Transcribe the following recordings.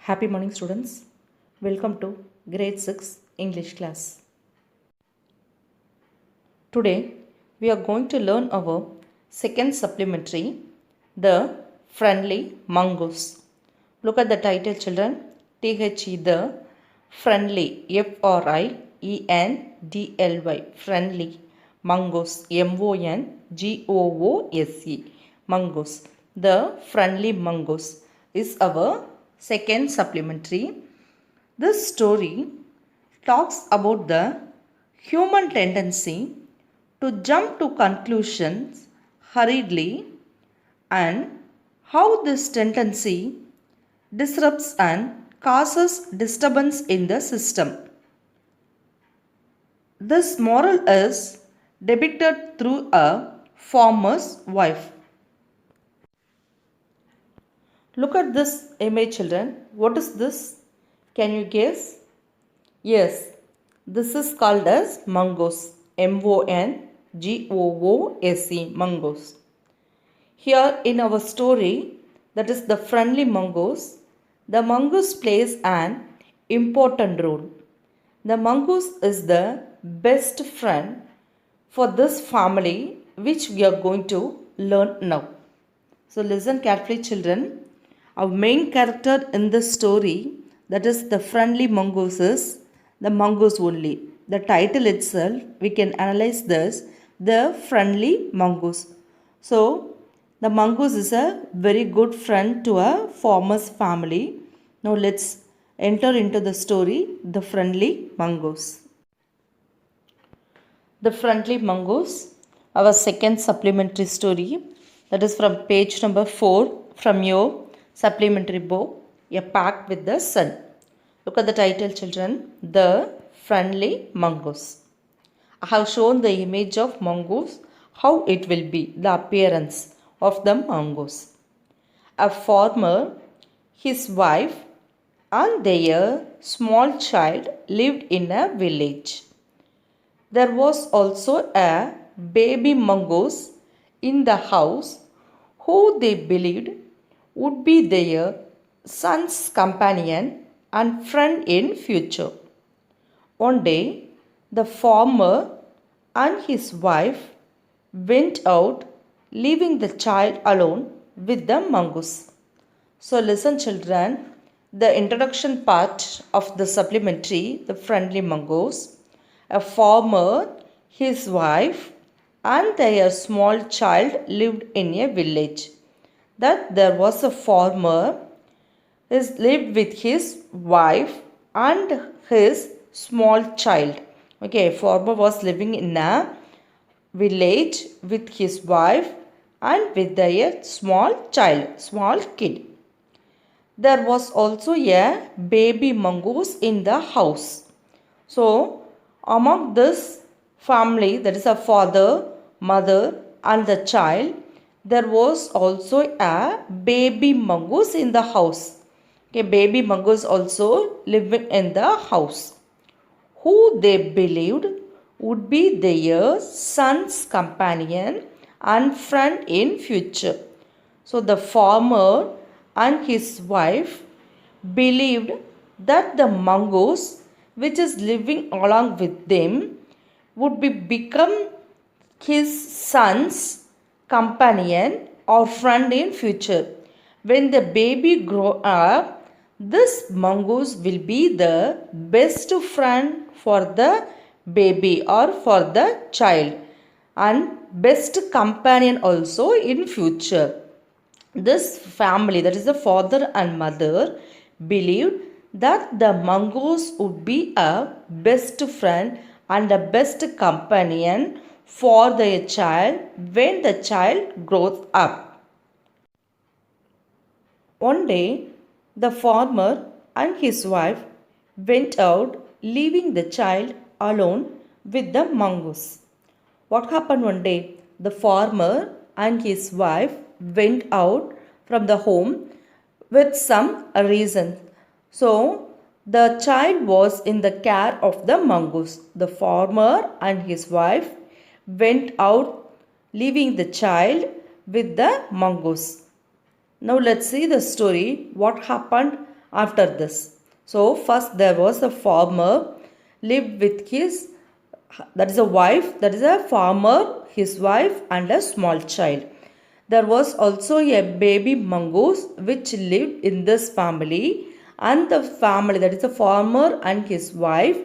Happy morning, students. Welcome to grade 6 English class. Today, we are going to learn our second supplementary, The Friendly Mongoose. Look at the title, children. THE, the friendly, FRIENDLY, friendly mongoose, MONGOOSE, mongoose. The friendly mongoose is our second supplementary. This story talks about the human tendency to jump to conclusions hurriedly and how this tendency disrupts and causes disturbance in the system. This moral is depicted through a farmer's wife. Look at this image, children. What is this? Can you guess? Yes, this is called as mongoose. MONGOOSE, mongoose. Here in our story, that is the friendly mongoose, the mongoose plays an important role. The mongoose is the best friend for this family, which we are going to learn now. So listen carefully, children. Our main character in this story, that is the friendly mongoose, is the mongoose only. The title itself, we can analyze this, the friendly mongoose. So the mongoose is a very good friend to a farmer's family. Now let's enter into the story, the friendly mongoose. The friendly mongoose, our second supplementary story, that is from page number 4 from your supplementary book, A Pact with the Sun. Look at the title, children, The Friendly Mongoose. I have shown the image of mongoose, how it will be, the appearance of the mongoose. A farmer, his wife, and their small child lived in a village. There was also a baby mongoose in the house who they believed would be their son's companion and friend in future. One day, the farmer and his wife went out, leaving the child alone with the mongoose. So listen, children, the introduction part of the supplementary, the friendly mongoose. A farmer, his wife, and their small child lived in a village. That there was a farmer who lived with his wife and his small child. Okay, farmer was living in a village with his wife and with their small child, small kid. There was also a baby mongoose in the house. So, among this family, that is a father, mother, and the child, there was also a baby mongoose in the house. Okay, baby mongoose also living in the house, who they believed would be their son's companion and friend in future. So the farmer and his wife believed that the mongoose, which is living along with them, would become his son's companion or friend in future. When the baby grow up, this mongoose will be the best friend for the baby or for the child and best companion also in future. This family, that is the father and mother, believed that the mongoose would be a best friend and a best companion for their child when the child grows up. One day, the farmer and his wife went out, leaving the child alone with the mongoose. What happened one day? The farmer and his wife went out from the home with some reason. So, the child was in the care of the mongoose. The farmer and his wife went out, leaving the child with the mongoose. Now let's see the story, what happened after this. So first there was a farmer lived with his, that is a wife, that is a farmer, his wife and a small child. There was also a baby mongoose which lived in this family, and the family, that is the farmer and his wife,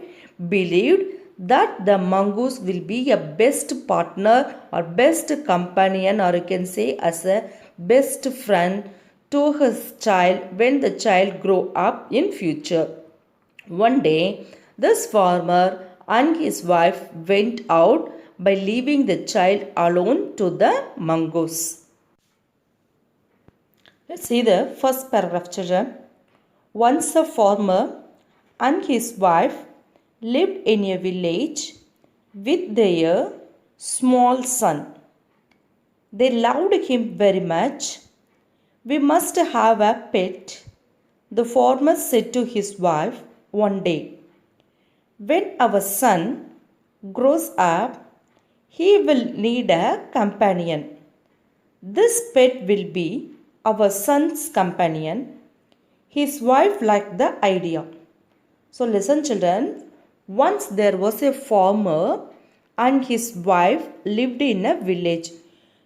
believed that the mongoose will be a best partner or best companion, or you can say as a best friend to his child when the child grow up in future. One day this farmer and his wife went out by leaving the child alone to the mongoose. Let's see the first paragraph, children. Once a farmer and his wife lived in a village with their small son. They loved him very much. We must have a pet, the farmer said to his wife one day. When our son grows up, he will need a companion. This pet will be our son's companion. His wife liked the idea. So listen, children. Once there was a farmer and his wife lived in a village.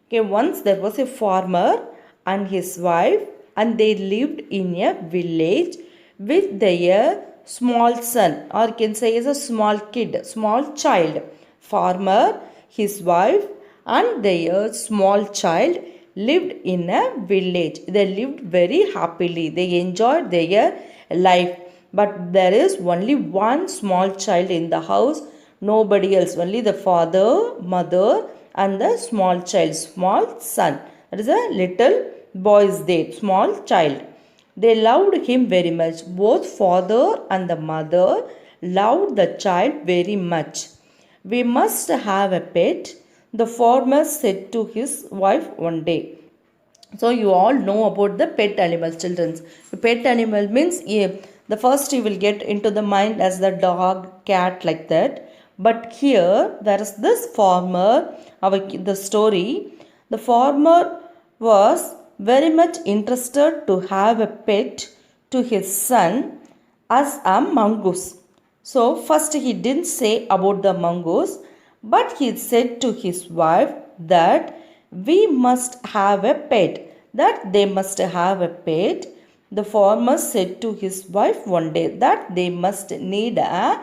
Okay, once there was a farmer and his wife, and they lived in a village with their small son, or you can say as a small kid, small child. Farmer, his wife and their small child lived in a village. They lived very happily. They enjoyed their life. But there is only one small child in the house, nobody else. Only the father, mother and the small child, small son. That is a little boy is there, small child. They loved him very much. Both father and the mother loved the child very much. We must have a pet, the farmer said to his wife one day. So you all know about the pet animals, children. The pet animal means, the first you will get into the mind as the dog, cat, like that. But here there is this farmer, the story. The farmer was very much interested to have a pet to his son as a mongoose. So first he didn't say about the mongoose, but he said to his wife that we must have a pet, that they must have a pet. The farmer said to his wife one day that they must need a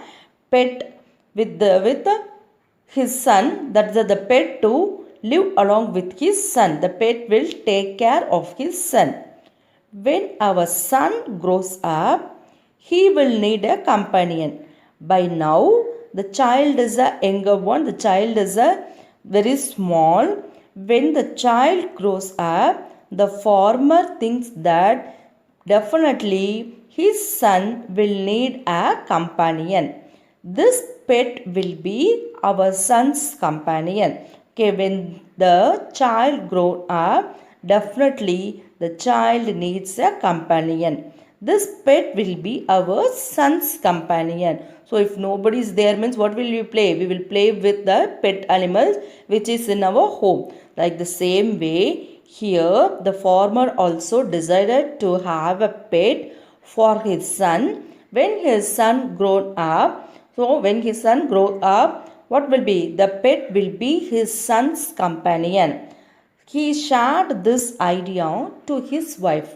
pet with his son, that the pet to live along with his son. The pet will take care of his son. When our son grows up, he will need a companion. By now, the child is a younger one. The child is a very small. When the child grows up, the farmer thinks that definitely his son will need a companion. This pet will be our son's companion. Okay, when the child grows up, definitely the child needs a companion. This pet will be our son's companion. So if nobody is there, means what will we play? We will play with the pet animals which is in our home. Like the same way, here the farmer also decided to have a pet for his son. When his son grown up, what will be? The pet will be his son's companion. He shared this idea to his wife.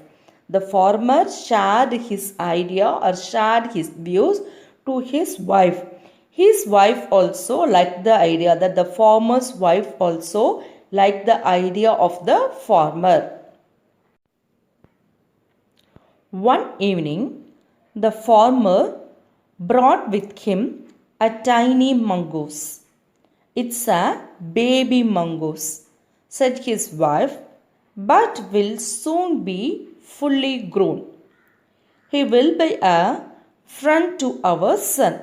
The farmer shared his idea or shared his views to his wife. His wife also liked the idea, that the farmer's wife also liked the idea of the farmer. One evening, the farmer brought with him a tiny mongoose. It's a baby mongoose, said his wife, but will soon be fully grown. He will be a friend to our son.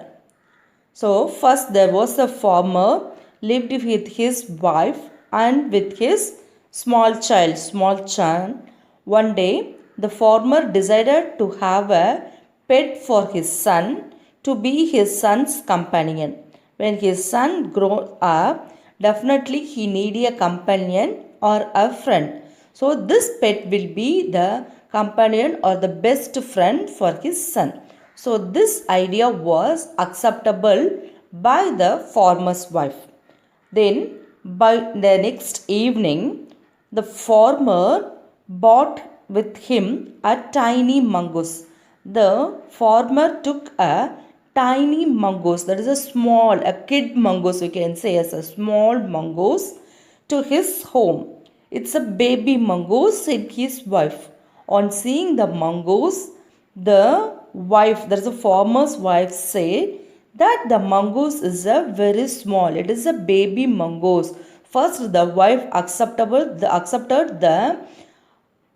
So first there was a farmer lived with his wife and with his small child. One day the farmer decided to have a pet for his son to be his son's companion. When his son grows up, definitely he needs a companion or a friend. So this pet will be the companion or the best friend for his son. So this idea was acceptable by the farmer's wife. Then by the next evening, the farmer brought with him a tiny mongoose. The farmer took a tiny mongoose, that is a kid mongoose, you can say, as a small mongoose, to his home. It's a baby mongoose, said his wife. On seeing the mongoose, the wife, that is a farmer's wife, said that the mongoose is a very small. It is a baby mongoose. First, the wife accepted the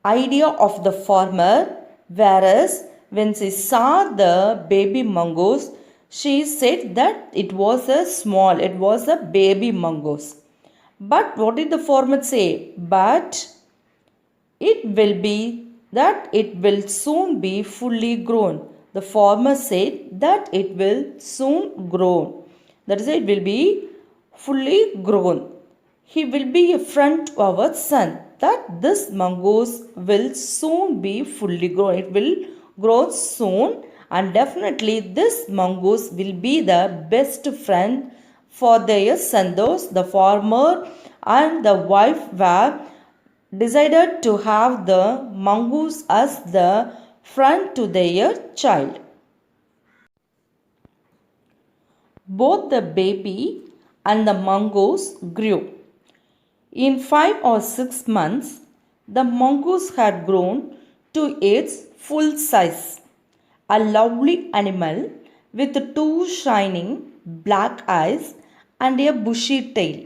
idea of the farmer, whereas when she saw the baby mongoose, she said that it was a baby mongoose. But what did the farmer say? But it will soon be fully grown. The farmer said that it will soon grow. That is, it will be fully grown. He will be a friend to our son. That this mongoose will soon be fully grown. It will grow soon, and definitely this mongoose will be the best friend for their son. Thus, the farmer and the wife were decided to have the mongoose as the friend to their child. Both the baby and the mongoose grew. In 5 or 6 months, the mongoose had grown to its full size, a lovely animal with two shining black eyes and a bushy tail.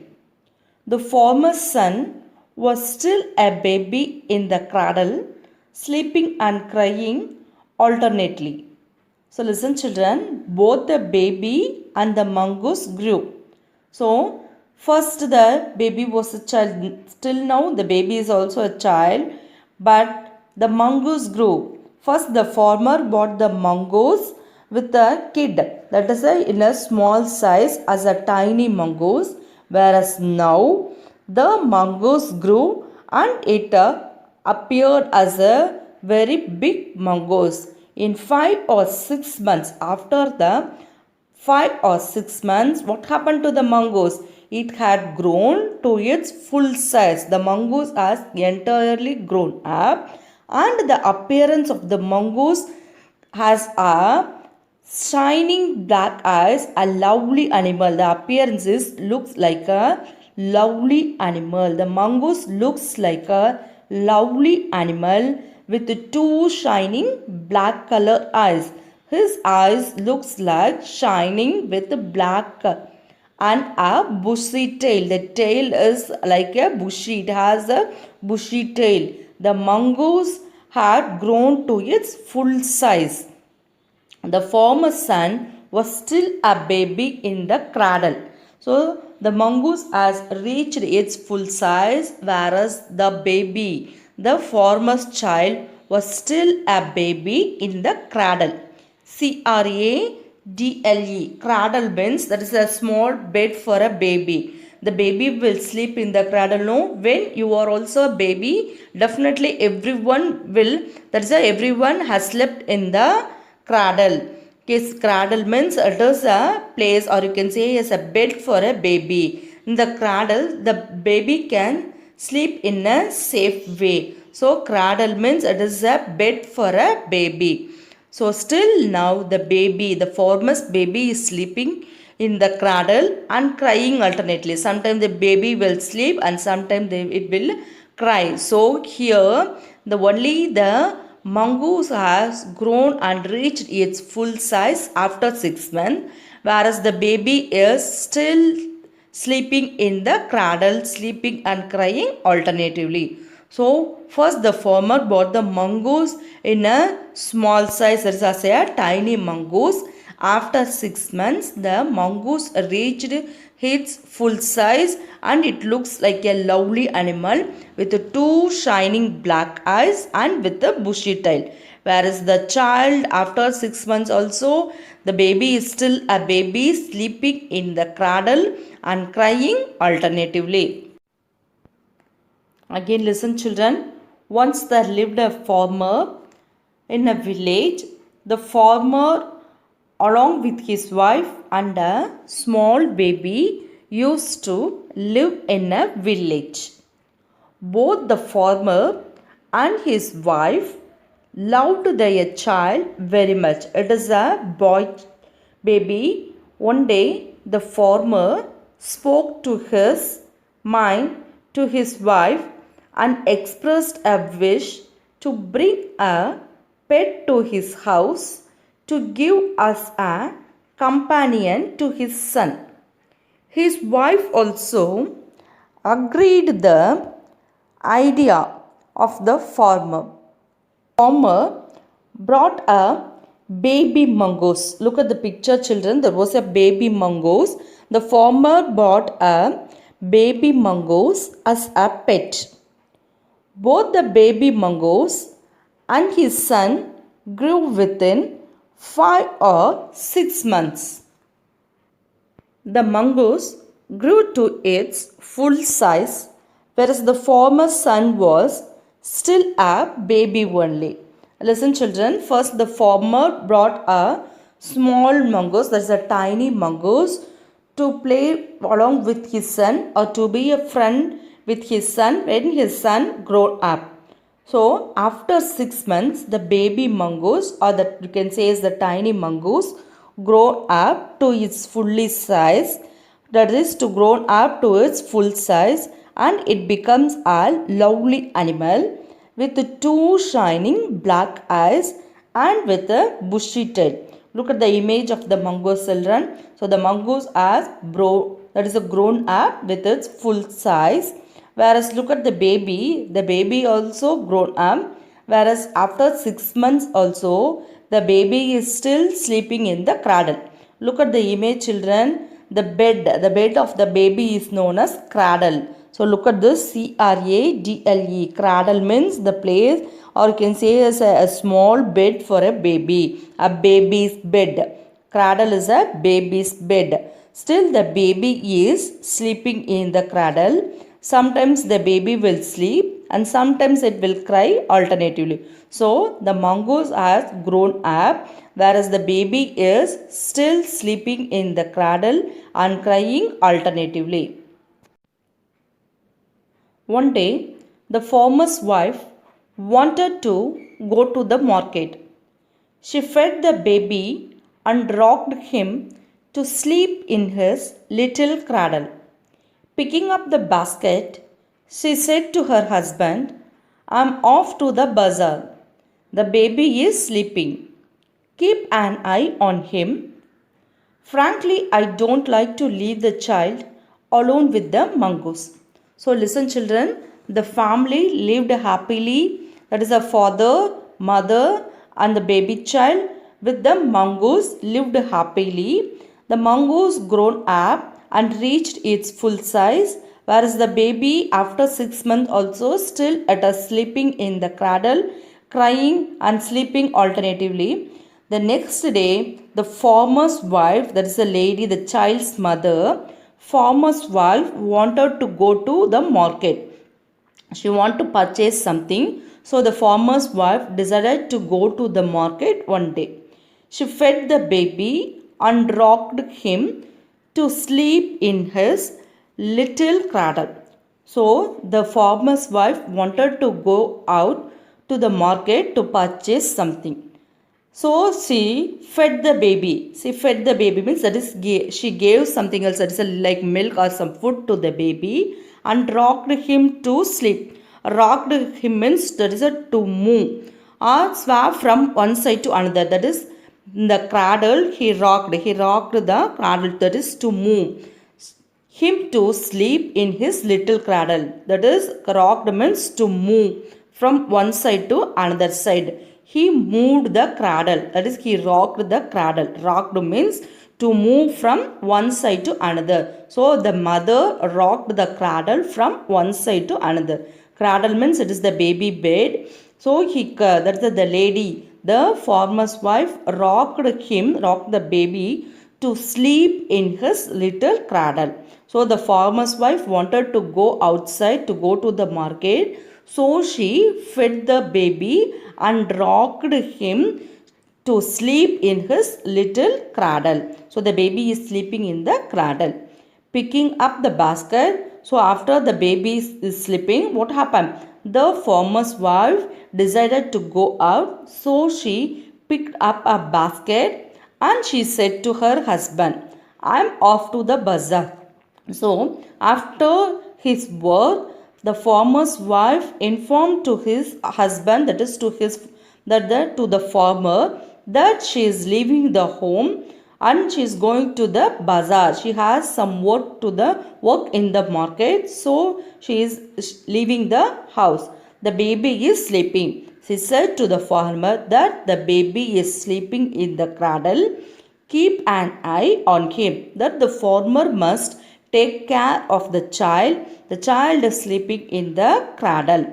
The farmer's son was still a baby in the cradle, sleeping and crying alternately. So listen children, both the baby and the mongoose grew. So first the baby was a child, still now the baby is also a child, but the mongoose grew. First the farmer bought the mongoose with a kid, that is in a small size as a tiny mongoose, whereas now the mongoose grew and it appeared as a very big mongoose. In 5 or 6 months, after the 5 or 6 months, what happened to the mongoose? It had grown to its full size. The mongoose has entirely grown up, and the appearance of the mongoose has a shining black eyes, a lovely animal. The appearance looks like a lovely animal. The mongoose looks like a lovely animal with two shining black color eyes. His eyes looks like shining with black and a bushy tail. The tail is like a bushy. It has a bushy tail. The mongoose had grown to its full size. The farmer's son was still a baby in the cradle. So the mongoose has reached its full size, whereas the baby, the farmer's child, was still a baby in the cradle. Cradle. Cradle means that is a small bed for a baby. The baby will sleep in the cradle. No, when you are also a baby, definitely everyone will. That is everyone has slept in the cradle. Yes, cradle means it is a place, or you can say as a bed for a baby. In the cradle, the baby can sleep in a safe way. So cradle means it is a bed for a baby. So still now the farmer's baby is sleeping in the cradle and crying alternately. Sometimes the baby will sleep and sometimes it will cry. So here the mongoose has grown and reached its full size after 6 months, whereas the baby is still sleeping in the cradle, sleeping and crying alternatively. So first the farmer bought the mongoose in a small size, that is a tiny mongoose. After 6 months, the mongoose reached its full size and it looks like a lovely animal with two shining black eyes and with a bushy tail. Whereas the child, after 6 months also, the baby is still a baby sleeping in the cradle and crying alternatively. Again listen children, Once there lived a farmer in a village. The farmer, along with his wife and a small baby, used to live in a village. Both the farmer and his wife loved their child very much. It is a boy baby. One day, the farmer spoke to his mind to his wife and expressed a wish to bring a pet to his house to give as a companion to his son. His wife also agreed the idea of the farmer. Farmer brought a baby mongoose. Look at the picture, children. There was a baby mongoose. The farmer bought a baby mongoose as a pet. Both the baby mongoose and his son grew within 5 or 6 months. The mongoose grew to its full size, whereas the farmer's son was still a baby only. Listen, children. First, the farmer brought a small mongoose, that's a tiny mongoose, to play along with his son or to be a friend with his son when his son grew up. So, after 6 months, the baby mongoose, or that you can say is the tiny mongoose, grow up to its fully size. That is to grow up to its full size, and it becomes a lovely animal with 2 shining black eyes and with a bushy tail. Look at the image of the mongoose, children. So the mongoose has grown up with its full size. Whereas look at the baby also grown up. Whereas after 6 months also, the baby is still sleeping in the cradle. Look at the image, children. The bed of the baby is known as cradle. So look at this, cradle. Cradle means the place, or you can say as a small bed for a baby. A baby's bed. Cradle is a baby's bed. Still the baby is sleeping in the cradle. Sometimes the baby will sleep and sometimes it will cry alternatively. So the mongoose has grown up, whereas the baby is still sleeping in the cradle and crying alternatively. One day, the farmer's wife wanted to go to the market. She fed the baby and rocked him to sleep in his little cradle. Picking up the basket, she said to her husband, "I'm off to the bazaar. The baby is sleeping. Keep an eye on him. Frankly, I don't like to leave the child alone with the mongoose." So listen, children, the family lived happily. That is a father, mother and the baby child with the mongoose lived happily. The mongoose grown up and reached its full size, whereas the baby after 6 months also still at a sleeping in the cradle, crying and sleeping alternatively. The next day, the farmer's wife, that is the lady, the child's mother, farmer's wife wanted to go to the market. She wanted to purchase something. So the farmer's wife decided to go to the market one day. She fed the baby and rocked him to sleep in his little cradle. So the farmer's wife wanted to go out to the market to purchase something. So she fed the baby. She fed the baby means that is she gave something else, that is like milk or some food to the baby and rocked him to sleep. Rocked him means that is to move or swap from one side to another. That is the cradle he rocked the cradle, that is to move him to sleep in his little cradle. That is rocked means to move from one side to another side. He moved the cradle, that is he rocked the cradle. Rocked means to move from one side to another. So the mother rocked the cradle from one side to another. Cradle means it is the baby bed. So that's the lady, the farmer's wife rocked the baby to sleep in his little cradle. So the farmer's wife wanted to go outside to go to the market. So she fed the baby and rocked him to sleep in his little cradle. So the baby is sleeping in the cradle. Picking up the basket. So after the baby is sleeping, what happened? The farmer's wife decided to go out. So she picked up a basket and she said to her husband, I'm off to the bazaar. So, after his work, the farmer's wife informed to his husband, that is to his to the farmer, that she is leaving the home and she is going to the bazaar. She has some work in the market, so she is leaving the house. The baby is sleeping. She said to the farmer that the baby is sleeping in the cradle. Keep an eye on him. That the farmer must take care of the child. The child is sleeping in the cradle.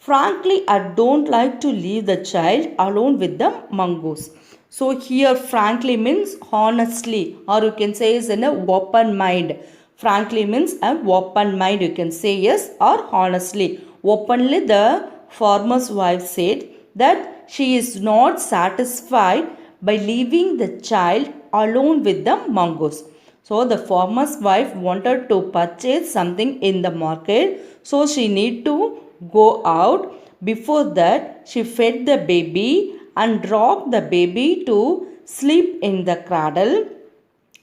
Frankly, I don't like to leave the child alone with the mongoose. So here frankly means honestly, or you can say is in a open mind. Frankly means a open mind, you can say yes or honestly. Openly the farmer's wife said that she is not satisfied by leaving the child alone with the mongoose. So the farmer's wife wanted to purchase something in the market, so she need to go out. Before that, she fed the baby and rocked the baby to sleep in the cradle.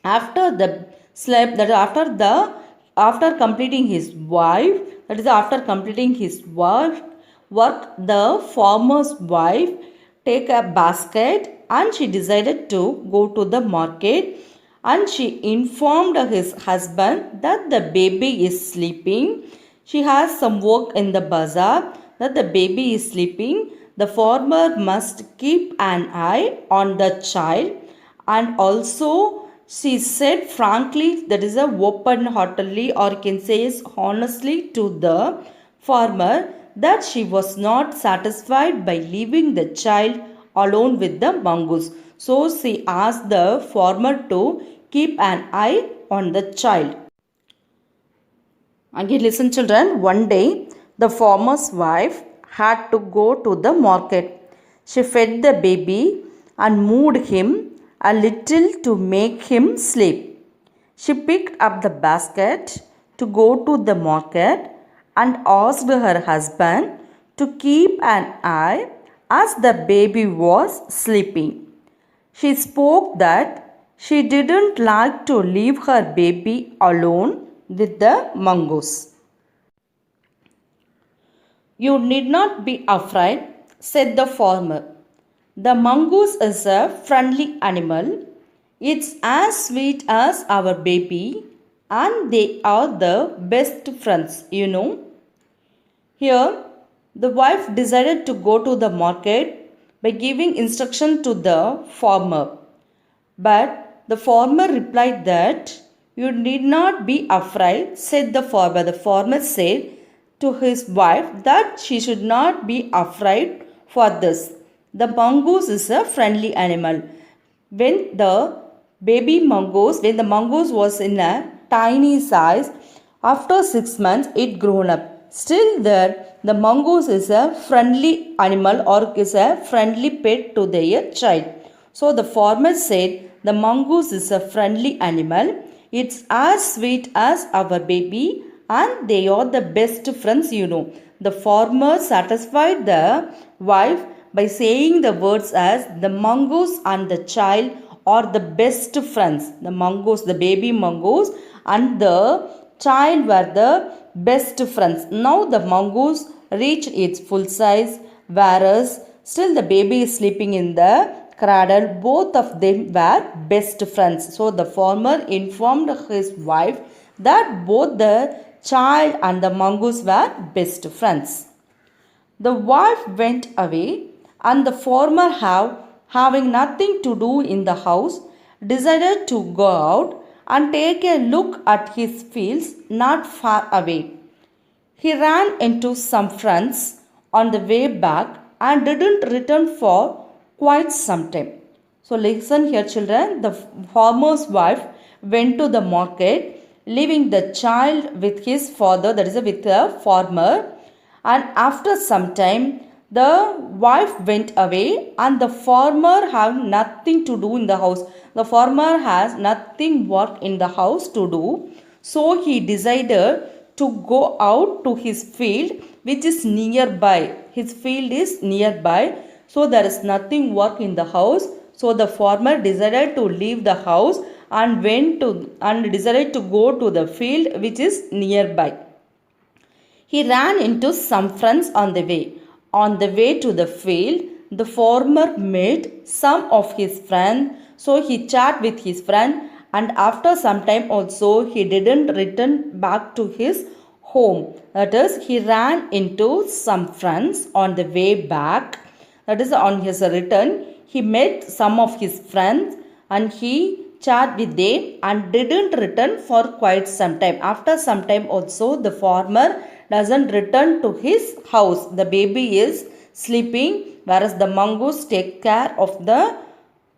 After the slept, that after completing his wife, that is after completing his work, the farmer's wife take a basket and she decided to go to the market, and she informed his husband that the baby is sleeping. She has some work in the bazaar, that the baby is sleeping. The farmer must keep an eye on the child, and also she said frankly, that is a open heartedly, or you can say is honestly, to the farmer that she was not satisfied by leaving the child alone with the mongoose. So she asked the farmer to keep an eye on the child. Again, listen, children. One day, the farmer's wife had to go to the market. She fed the baby and moved him a little to make him sleep. She picked up the basket to go to the market and asked her husband to keep an eye as the baby was sleeping. She spoke that she didn't like to leave her baby alone with the mongoose. You need not be afraid, said the farmer. The mongoose is a friendly animal. It's as sweet as our baby, and they are the best friends. Here, the wife decided to go to the market by giving instruction to the farmer. But the farmer replied that, you need not be afraid, said the farmer. The farmer said to his wife that she should not be afraid for this. The mongoose is a friendly animal. When the when the mongoose was in a tiny size, after 6 months it grown up. Still there, the mongoose is a friendly animal, or is a friendly pet to their child. So the farmer said, the mongoose is a friendly animal. It's as sweet as our baby, and they are the best friends. The farmer satisfied the wife by saying the words as the mongoose and the child are the best friends. The mongoose, the baby mongoose, and the child were the best friends. Now the mongoose reached its full size, whereas still the baby is sleeping in the cradle. Both of them were best friends. So the farmer informed his wife that both the child and the mongoose were best friends. The wife went away, and the farmer, having nothing to do in the house, decided to go out and take a look at his fields not far away. He ran into some friends on the way back and didn't return for quite some time. So listen here, children. The farmer's wife went to the market, leaving the child with his father, that is with the farmer, And after some time, the wife went away, and the farmer had nothing to do in the house. The farmer has nothing work in the house to do. So he decided to go out to his field, which is nearby. His field is nearby. So there is nothing work in the house. So the farmer decided to leave the house and decided to go to the field which is nearby. He ran into some friends on the way. On the way to the field, the farmer met some of his friends. So he chatted with his friend, and after some time also he didn't return back to his home. That is, he ran into some friends on the way back. That is, on his return, he met some of his friends and he chatted with them and didn't return for quite some time. After some time also, the farmer doesn't return to his house. The baby is sleeping, whereas the mongoose take care of the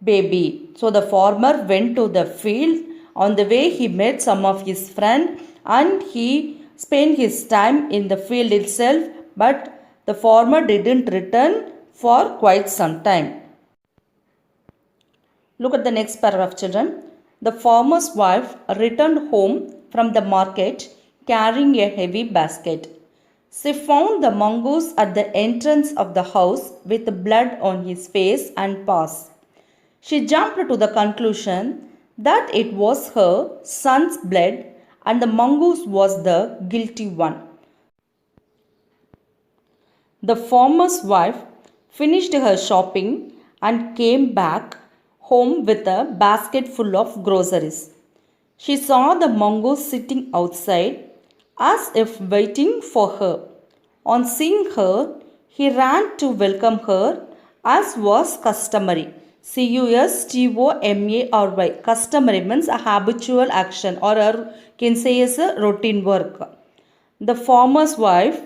baby. So the farmer went to the field. On the way, he met some of his friends and he spent his time in the field itself, but the farmer didn't return for quite some time. Look at the next paragraph, children. The farmer's wife returned home from the market carrying a heavy basket. She found the mongoose at the entrance of the house with blood on his face and paws. She jumped to the conclusion that it was her son's blood and the mongoose was the guilty one. The farmer's wife finished her shopping and came back home with a basket full of groceries. She saw the mongoose sitting outside as if waiting for her. On seeing her, he ran to welcome her as was customary. Customary. Customary means a habitual action or can say as a routine work. The farmer's wife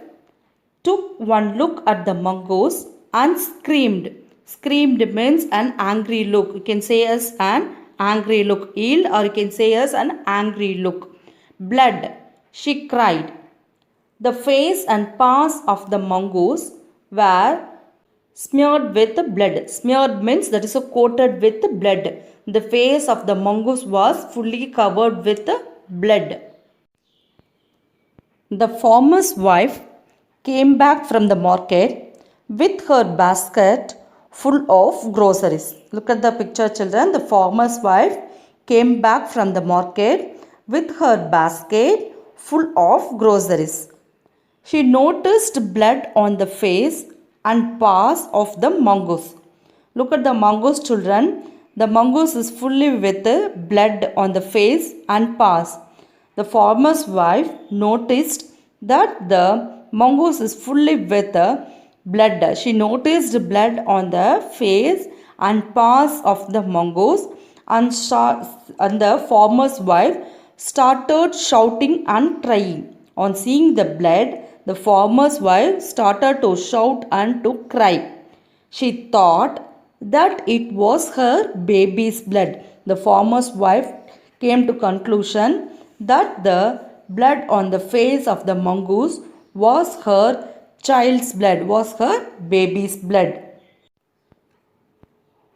took one look at the mongoose and screamed. Screamed means an angry look. You can say as an angry look. Ill, or you can say as an angry look. Blood, she cried. The face and paws of the mongoose were smeared with blood. Smeared means that is coated with blood. The face of the mongoose was fully covered with blood. The farmer's wife came back from the market with her basket full of groceries. Look at the picture, children. The farmer's wife came back from the market with her basket full of groceries. She noticed blood on the face and paws of the mongoose. Look at the mongoose, children. The mongoose is fully with blood on the face and paws. The farmer's wife noticed that the mongoose is fully with blood. She noticed blood on the face and paws of the mongoose, and the farmer's wife started shouting and crying. On seeing the blood, the farmer's wife started to shout and to cry. She thought that it was her baby's blood. The farmer's wife came to conclusion that the blood on the face of the mongoose was her child's blood, was her baby's blood.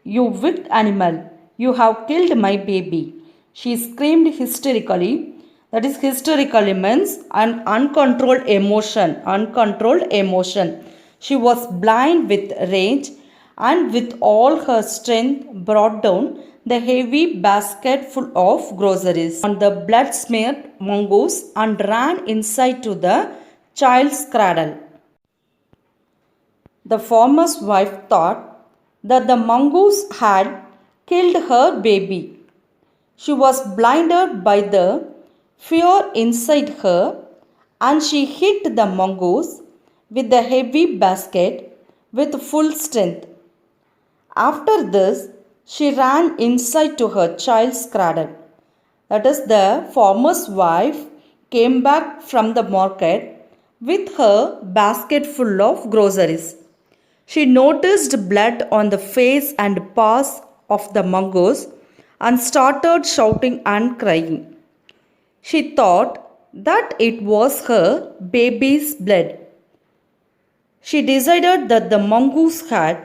You wicked animal, you have killed my baby. She screamed hysterically. That is, hysterically means an uncontrolled emotion. Uncontrolled emotion. She was blind with rage and with all her strength brought down the heavy basket full of groceries on the blood-smeared mongoose and ran inside to the child's cradle. The farmer's wife thought that the mongoose had killed her baby. She was blinded by the fear inside her, and she hit the mongoose with the heavy basket with full strength. After this, she ran inside to her child's cradle. That is, the farmer's wife came back from the market with her basket full of groceries. She noticed blood on the face and paws of the mongoose and started shouting and crying. She thought that it was her baby's blood. She decided that the mongoose had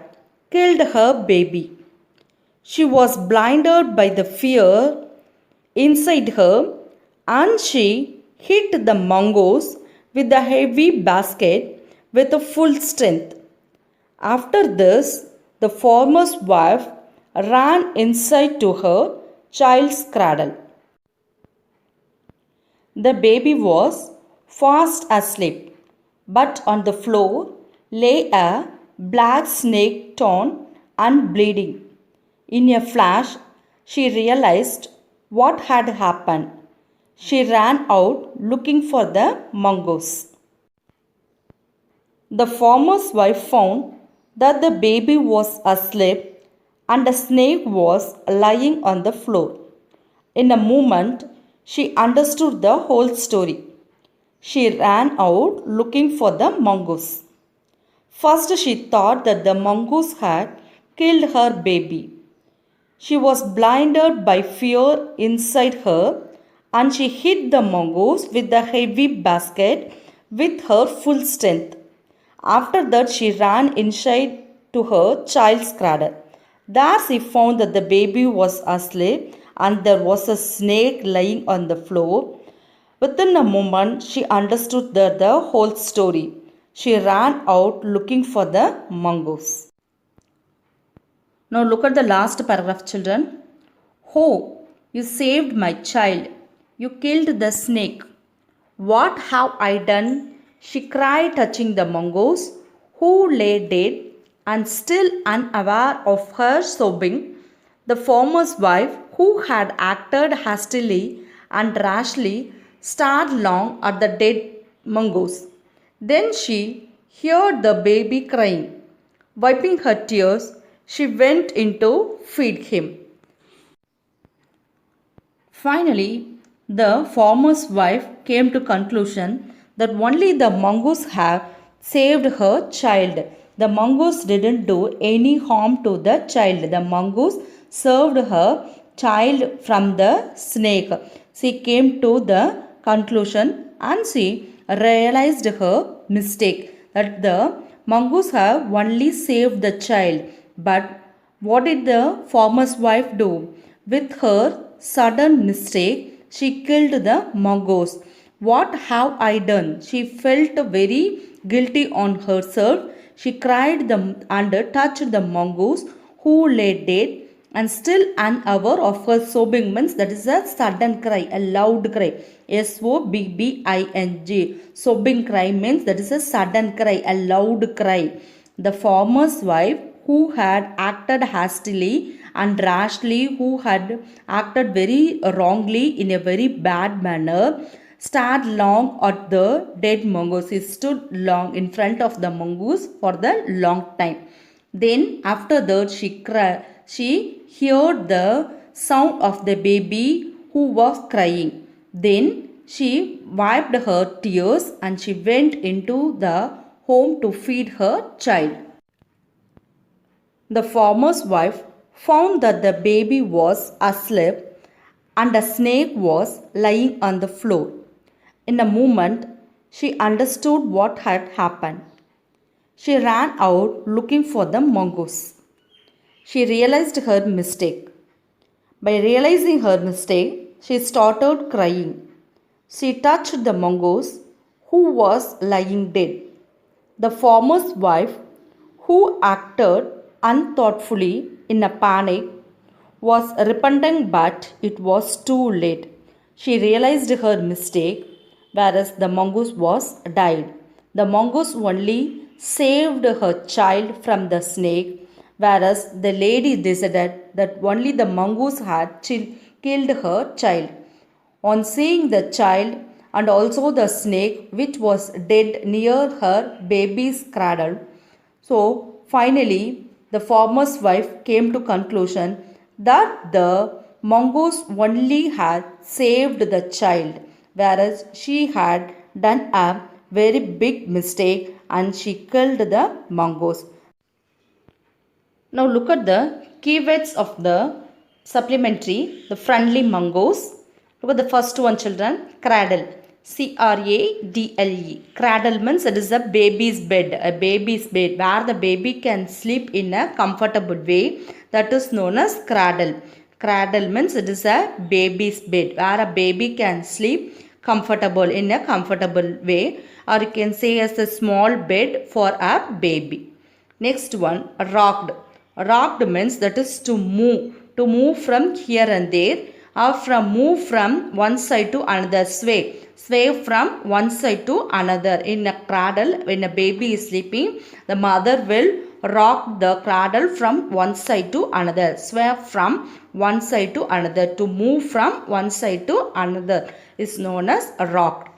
killed her baby. She was blinded by the fear inside her and she hit the mongoose with a heavy basket with a full strength. After this, the farmer's wife ran inside to her child's cradle. The baby was fast asleep, but on the floor lay a black snake torn and bleeding. In a flash, she realized what had happened. She ran out looking for the mongoose. The farmer's wife found that the baby was asleep and a snake was lying on the floor. In a moment, she understood the whole story. She ran out looking for the mongoose. First, she thought that the mongoose had killed her baby. She was blinded by fear inside her and she hit the mongoose with the heavy basket with her full strength. After that, she ran inside to her child's cradle. There she found that the baby was asleep and there was a snake lying on the floor. Within a moment, she understood the whole story. She ran out looking for the mongoose. Now look at the last paragraph, children. Oh, you saved my child. You killed the snake. What have I done? She cried, touching the mongoose, who lay dead and still unaware of her sobbing. The farmer's wife, who had acted hastily and rashly, stared long at the dead mongoose. Then she heard the baby crying. Wiping her tears, she went in to feed him. Finally, the farmer's wife came to conclusion that only the mongoose had saved her child. The mongoose didn't do any harm to the child. The mongoose saved her child from the snake. She came to the conclusion and she realized her mistake that the mongoose had only saved the child. But what did the farmer's wife do? With her sudden mistake, she killed the mongoose. What have I done? She felt very guilty on herself. She cried and touched the mongoose, who lay dead and still unaware of her sobbing. Means that is a sudden cry, a loud cry. Sobbing. Sobbing cry means that is a sudden cry, a loud cry. The farmer's wife, who had acted hastily and rashly, who had acted very wrongly in a very bad manner, stared long at the dead mongoose. He stood long in front of the mongoose for the long time. Then after that she heard the sound of the baby who was crying. Then she wiped her tears and she went into the home to feed her child. The farmer's wife found that the baby was asleep and a snake was lying on the floor. In a moment, she understood what had happened. She ran out looking for the mongoose. She realized her mistake. By realizing her mistake, she started crying. She touched the mongoose, who was lying dead. The farmer's wife, who acted unthoughtfully in a panic, was repenting, but it was too late. She realized her mistake, whereas the mongoose was died. The mongoose only saved her child from the snake, whereas the lady decided that only the mongoose had killed her child. On seeing the child and also the snake which was dead near her baby's cradle, so finally the farmer's wife came to conclusion that the mongoose only had saved the child, whereas she had done a very big mistake and she killed the mongoose. Now look at the keywords of the supplementary, the friendly mongoose. Look at the first one, children. Cradle. Cradle. Cradle means it is a baby's bed. A baby's bed where the baby can sleep in a comfortable way. That is known as cradle. Cradle means it is a baby's bed where a baby can sleep comfortable in a comfortable way, or you can say as a small bed for a baby. Next one, rocked. Rocked means that is to move from here and there, or from move from one side to another, sway from one side to another. In a cradle, when a baby is sleeping, the mother will rock the cradle from one side to another, sway from one side to another. To move from one side to another is known as rocked.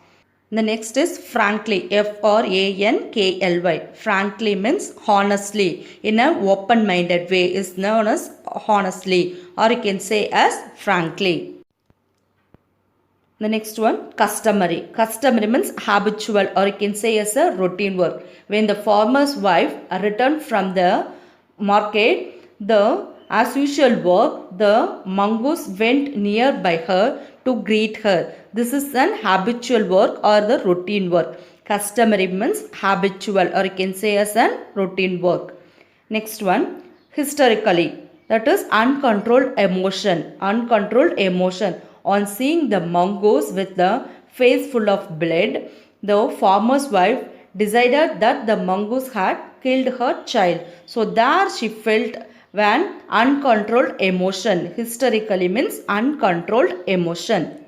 The next is frankly, Frankly. Frankly means honestly, in an open-minded way is known as honestly, or you can say as frankly. The next one, customary. Customary means habitual, or you can say as a routine work. When the farmer's wife returned from the market, as usual work, the mongoose went near by her to greet her. This is an habitual work or the routine work. Customary means habitual, or you can say as an routine work. Next one, hysterically. That is uncontrolled emotion. Uncontrolled emotion. On seeing the mongoose with the face full of blood, the farmer's wife decided that the mongoose had killed her child. So there she felt an uncontrolled emotion. Hysterically means uncontrolled emotion.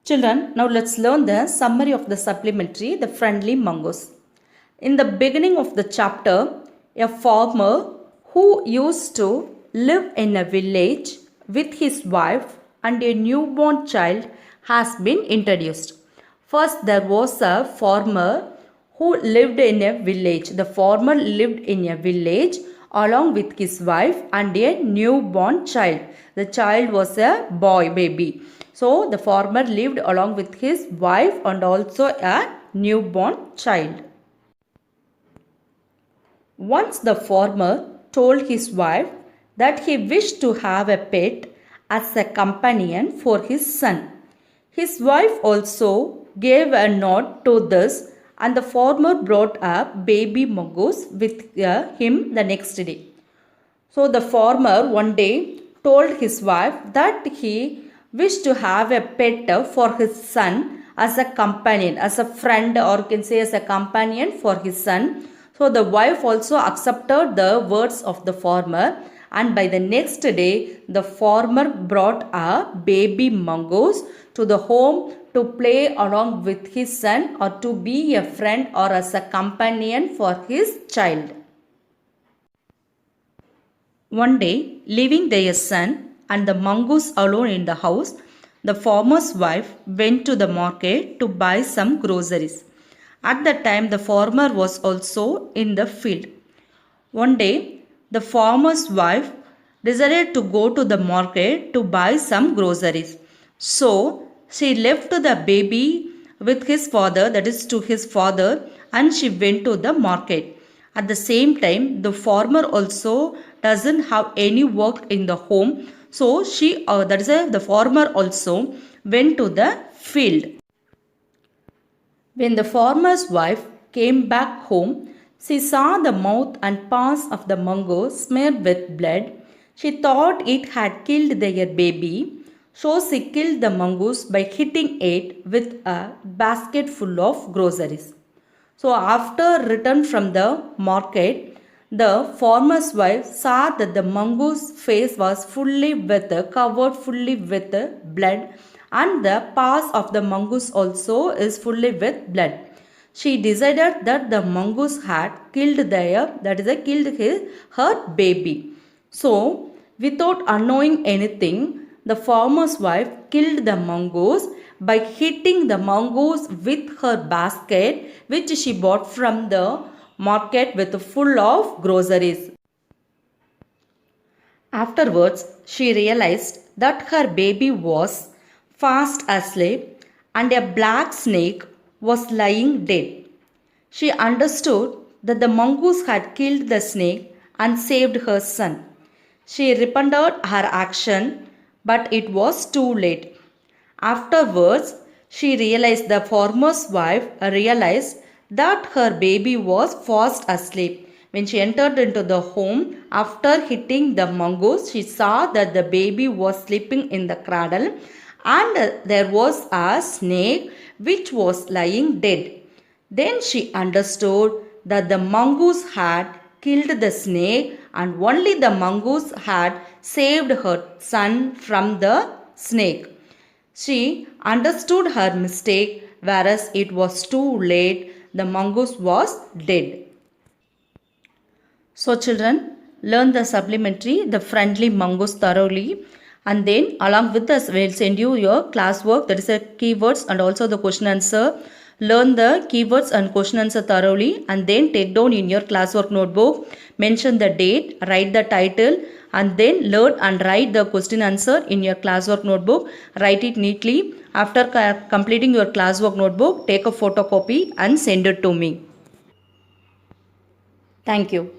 Children, now let's learn the summary of the supplementary, the friendly mongoose. In the beginning of the chapter, a farmer who used to live in a village with his wife and a newborn child has been introduced. First, there was a farmer who lived in a village. The farmer lived in a village along with his wife and a newborn child. The child was a boy baby. So, the farmer lived along with his wife and also a newborn child. Once the farmer told his wife that he wished to have a pet as a companion for his son. His wife also gave a nod to this, and the farmer brought a baby mongoose with him the next day. So the farmer one day told his wife that he wished to have a pet for his son as a companion, as a friend, or you can say as a companion for his son. So the wife also accepted the words of the farmer, and by the next day the farmer brought a baby mongoose to the home to play along with his son, or to be a friend or as a companion for his child. One day, leaving their son and the mongoose alone in the house, the farmer's wife went to the market to buy some groceries. At that time, the farmer was also in the field. One day, the farmer's wife decided to go to the market to buy some groceries. So, she left the baby with his father, that is to his father, and she went to the market. At the same time, the farmer also doesn't have any work in the home. So, the farmer also went to the field. When the farmer's wife came back home, she saw the mouth and paws of the mongoose smeared with blood. She thought it had killed their baby. So she killed the mongoose by hitting it with a basket full of groceries. So after return from the market, the farmer's wife saw that the mongoose face was covered fully with blood, and the paws of the mongoose also is fully with blood. She decided that the mongoose had killed her baby. So, without unknowing anything, the farmer's wife killed the mongoose by hitting the mongoose with her basket, which she bought from the market with full of groceries. Afterwards, she realized that her baby was fast asleep and a black snake was lying dead. She understood that the mongoose had killed the snake and saved her son. She repented her action, but it was too late. Afterwards, she realized the farmer's wife realized that her baby was fast asleep. When she entered into the home, after hitting the mongoose, she saw that the baby was sleeping in the cradle and there was a snake which was lying dead. Then she understood that the mongoose had killed the snake and only the mongoose had saved her son from the snake. She understood her mistake, whereas it was too late. The mongoose was dead. So, children, learn the supplementary, the friendly mongoose thoroughly, and then along with this, we'll send you your classwork, that is a keywords and also the question answer. Learn the keywords and question answer thoroughly, and then take down in your classwork notebook, mention the date, write the title, and then learn and write the question answer in your classwork notebook. Write it neatly. After completing your classwork notebook, take a photocopy and send it to me. Thank you.